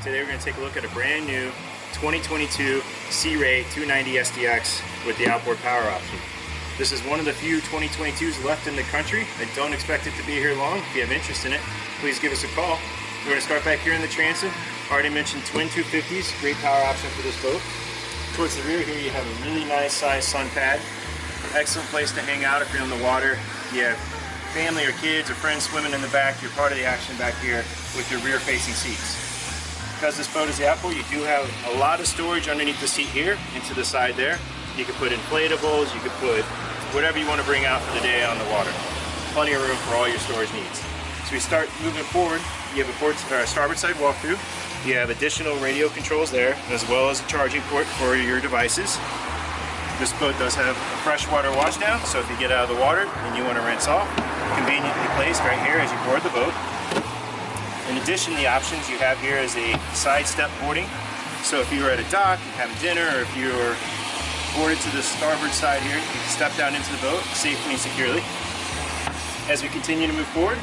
Today we're going to take a look at a brand new 2022 C-Ray 290 SPX with the outboard power option. This is one of the few 2022s left in the country. I don't expect it to be here long. If you have interest in it, please give us a call. We're going to start back here in the transom. Already mentioned twin 250s, great power option for this boat. Towards the rear here you have a really nice sized sun pad. Excellent place to hang out if you're on the water. You have family or kids or friends swimming in the back. You're part of the action back here with your rear facing seats. Because this boat is the outboard, you do have a lot of storage underneath the seat here and to the side there. You can put inflatables, you can put whatever you want to bring out for the day on the water. Plenty of room for all your storage needs. So we start moving forward. You have a starboard side walkthrough. You have additional radio controls there, as well as a charging port for your devices. This boat does have a freshwater wash down, so if you get out of the water and you want to rinse off, conveniently placed right here as you board the boat. In addition, the options you have here is a side step boarding. So if you were at a dock and having dinner, or if you were boarded to the starboard side here, you can step down into the boat safely and securely. As we continue to move forward,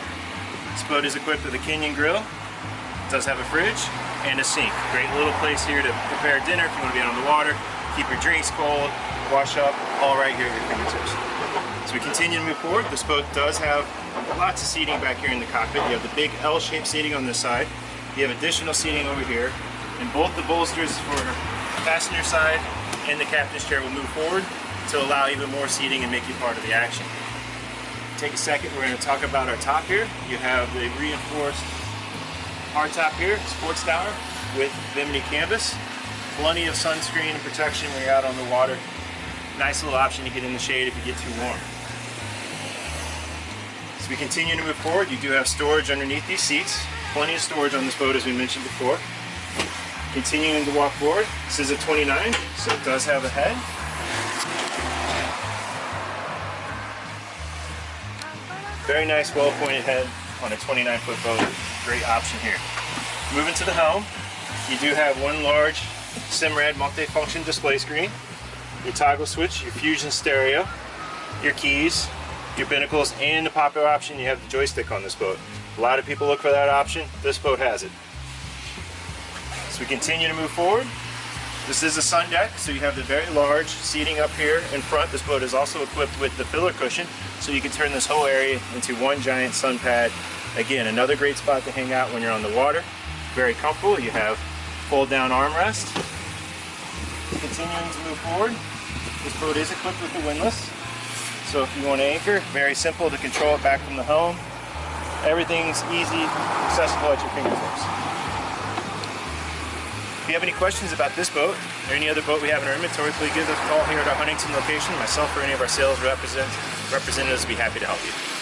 this boat is equipped with a Canyon grill. It does have a fridge and a sink. Great little place here to prepare dinner if you want to be out on the water, keep your drinks cold, wash up, all right here at your fingertips. So we continue to move forward. This boat does have lots of seating back here in the cockpit. You have the big L-shaped seating on this side. You have additional seating over here. And both the bolsters for the passenger side and the captain's chair will move forward to allow even more seating and make you part of the action. Take a second, we're going to talk about our top here. You have the reinforced hardtop here, sports tower with Bimini canvas. Plenty of sunscreen and protection when you're out on the water. Nice little option to get in the shade if you get too warm. As we continue to move forward, you do have storage underneath these seats. Plenty of storage on this boat, as we mentioned before. Continuing to walk forward, this is a 29, so it does have a head. Very nice, well-pointed head on a 29-foot boat. Great option here. Moving to the helm, you do have one large Simrad multi-function display screen, your toggle switch, your Fusion stereo, your keys, your binnacles, and the popular option, you have the joystick on this boat. A lot of people look for that option. This boat has it. So we continue to move forward. This is a sun deck, so you have the very large seating up here in front. This boat is also equipped with the filler cushion, so you can turn this whole area into one giant sun pad. Again, another great spot to hang out when you're on the water. Very comfortable. You have fold down armrest. Continuing to move forward, this boat is equipped with the windlass. So if you want to anchor, very simple to control it back from the helm. Everything's easy, accessible at your fingertips. If you have any questions about this boat or any other boat we have in our inventory, please give us a call here at our Huntington location. Myself or any of our sales representatives will be happy to help you.